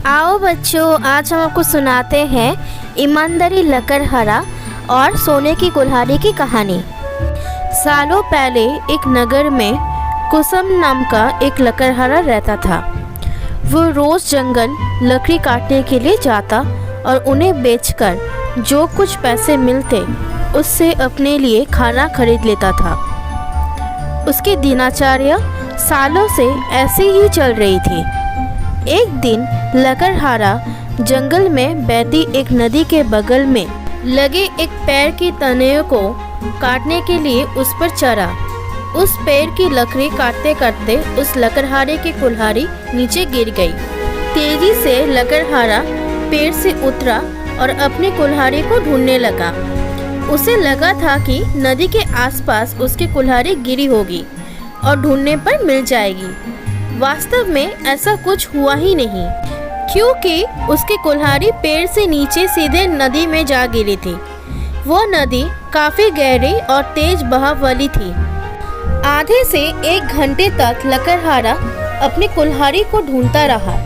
आओ बच्चों, आज हम आपको सुनाते हैं ईमानदारी लकड़हारा और सोने की कुल्हाड़ी की कहानी। सालों पहले एक नगर में कुसुम नाम का एक लकड़हारा रहता था। वो रोज़ जंगल लकड़ी काटने के लिए जाता और उन्हें बेचकर जो कुछ पैसे मिलते उससे अपने लिए खाना खरीद लेता था। उसकी दिनचर्या सालों से ऐसे ही चल रही थी। एक दिन लकड़हारा जंगल में बहती एक नदी के बगल में लगे एक पेड़ की तने को काटने के लिए उस पर चढ़ा। उस पेड़ की लकड़ी काटते काटते उस लकड़हारे की कुल्हाड़ी नीचे गिर गई। तेजी से लकड़हारा पेड़ से उतरा और अपनी कुल्हाड़ी को ढूंढने लगा। उसे लगा था कि नदी के आसपास उसकी कुल्हाड़ी गिरी होगी और ढूंढने पर मिल जाएगी। वास्तव में ऐसा कुछ हुआ ही नहीं, क्योंकि उसकी कुल्हाड़ी पेड़ से नीचे सीधे नदी में जा गिरी थी। वो नदी काफ़ी गहरी और तेज बहाव वाली थी। आधे से 1 घंटे तक लकड़हारा अपनी कुल्हाड़ी को ढूंढता रहा,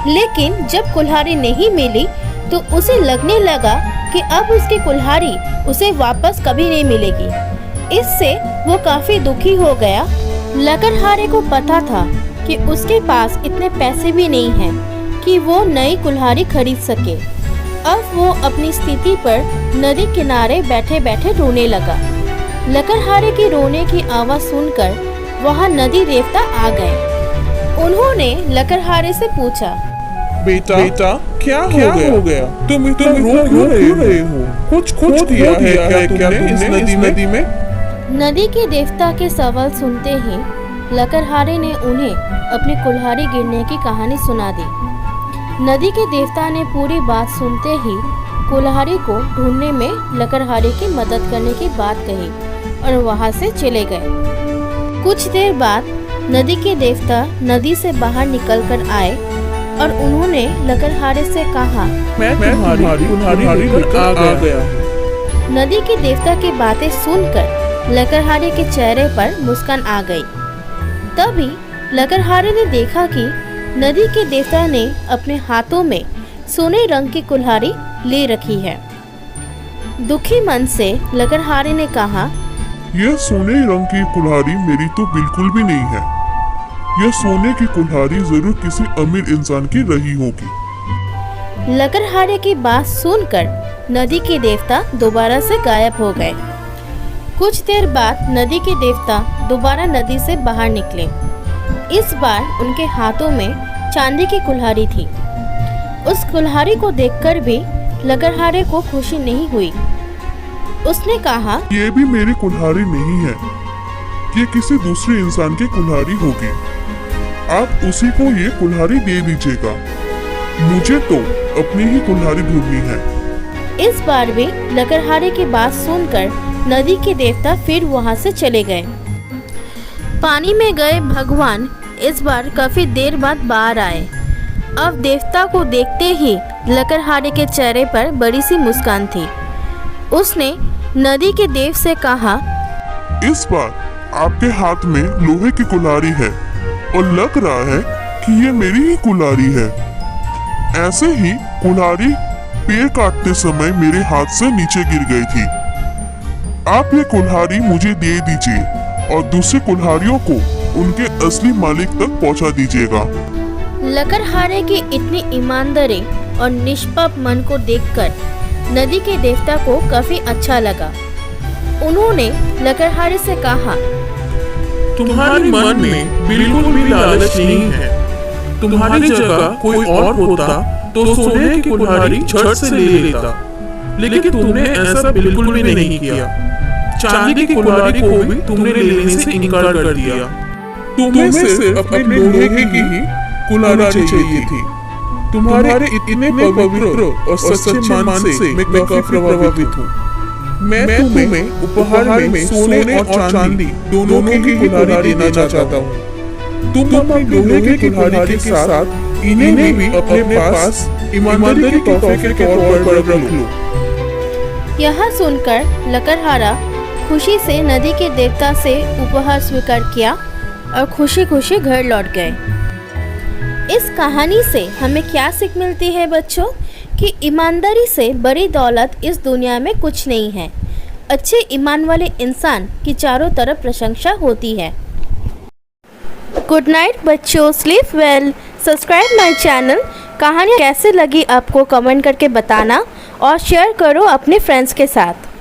लेकिन जब कुल्हाड़ी नहीं मिली तो उसे लगने लगा कि अब उसकी कुल्हाड़ी उसे वापस कभी नहीं मिलेगी। इससे वो काफ़ी दुखी हो गया। लकड़हारे को पता था कि उसके पास इतने पैसे भी नहीं हैं कि वो नई कुल्हाड़ी खरीद सके। अब वो अपनी स्थिति पर नदी किनारे बैठे बैठे रोने लगा। लकड़हारे की रोने की आवाज़ सुनकर वहाँ नदी देवता आ गए। उन्होंने लकड़हारे से पूछा, बेटा क्या हो गया? तुम रो क्यों रहे हो? कुछ दिया है क्या तुमने इस नदी में? नदी के देवता के सवाल सुनते ही लकड़हारे ने उन्हें अपनी कुल्हाड़ी गिरने की कहानी सुना दी। नदी के देवता ने पूरी बात सुनते ही कुल्हाड़ी को ढूंढने में लकड़हारे की मदद करने की बात कही और वहां से चले गए। कुछ देर बाद नदी के देवता नदी से बाहर निकलकर आए और उन्होंने लकड़हारे से कहा, मैं तुम्हारी कुल्हाड़ी लेकर आ गया। नदी के देवता की बातें सुनकर लकड़हारे के चेहरे पर मुस्कान आ गई। तभी लकड़हारे ने देखा कि नदी के देवता ने अपने हाथों में सोने रंग की कुल्हाड़ी ले रखी है। दुखी मन से लकड़हारे ने कहा, यह सोने रंग की कुल्हाड़ी मेरी तो बिल्कुल भी नहीं है। यह सोने की कुल्हाड़ी जरूर किसी अमीर इंसान की रही होगी। लकड़हारे की बात सुनकर नदी के देवता दोबारा से गायब हो गए। कुछ देर बाद नदी के देवता दोबारा नदी से बाहर निकले। इस बार उनके हाथों में चांदी की कुल्हाड़ी थी। उस कुल्हाड़ी को देखकर भी लकड़हारे को खुशी नहीं हुई। उसने कहा, ये भी मेरी कुल्हाड़ी नहीं है, ये किसी दूसरे इंसान की कुल्हाड़ी होगी। आप उसी को ये कुल्हाड़ी दे दीजिएगा। मुझे तो अपनी ही कुल्हाड़ी ढूंढनी है। इस बार भी लकड़हारे की बात सुनकर नदी के देवता फिर वहां से चले गए। पानी में गए भगवान इस बार काफी देर बाद बाहर आए। अब देवता को देखते ही लकड़हारे के चेहरे पर बड़ी सी मुस्कान थी। उसने नदी के देव से कहा, इस बार आपके हाथ में लोहे की कुल्हाड़ी है और लग रहा है कि ये मेरी ही कुल्हाड़ी है। ऐसे ही कुल्हाड़ी पेड़ काटते समय मेरे हाथ से नीचे गिर गई थी। आप ये कुल्हाड़ी मुझे दे दीजिए और दूसरी कुल्हाड़ियों को उनके असली मालिक तक पहुंचा दीजिएगा। लकड़हारे की इतनी ईमानदारी और निष्पाप मन को देखकर नदी के देवता को काफी अच्छा लगा। उन्होंने लकड़हारे से कहा, तुम्हारे मन में बिल्कुल भी लालच नहीं है। तुम्हारी जगह कोई और होता तो सोने की कुल्हाड़ी झट से ले लेता, लेकिन तुमने ऐसा बिल्कुल भी नहीं किया। चांदी की कुल्हाड़ी को भी तुमने लेने से इनकार कर दिया। तुम्हें सिर्फ अपने लोहे की ही कुल्हाड़ी चाहिए थी। तुम्हारे इतने पवित्र और सच्चे मन से मैं काफी प्रभावित हूँ। मैं तुम्हें उपहार में सोने और चांदी दोनों की कुल्हाड़ी देना चाहता हूँ। तुम अपनी लोहे की कुल्हाड़ी के साथ इन्हें भी अपने पास ईमानदारी के तोहफे के तौर पर रख लो। यह सुनकर लकड़हारा खुशी से नदी के देवता से उपहार स्वीकार किया और खुशी खुशी घर लौट गए। इस कहानी से हमें क्या सीख मिलती है बच्चों? कि ईमानदारी से बड़ी दौलत इस दुनिया में कुछ नहीं है। अच्छे ईमान वाले इंसान की चारों तरफ प्रशंसा होती है। गुड नाइट बच्चों, sleep well. Subscribe my channel. कहानी कैसे लगी आपको कमेंट करके बताना और शेयर करो अपने फ्रेंड्स के साथ।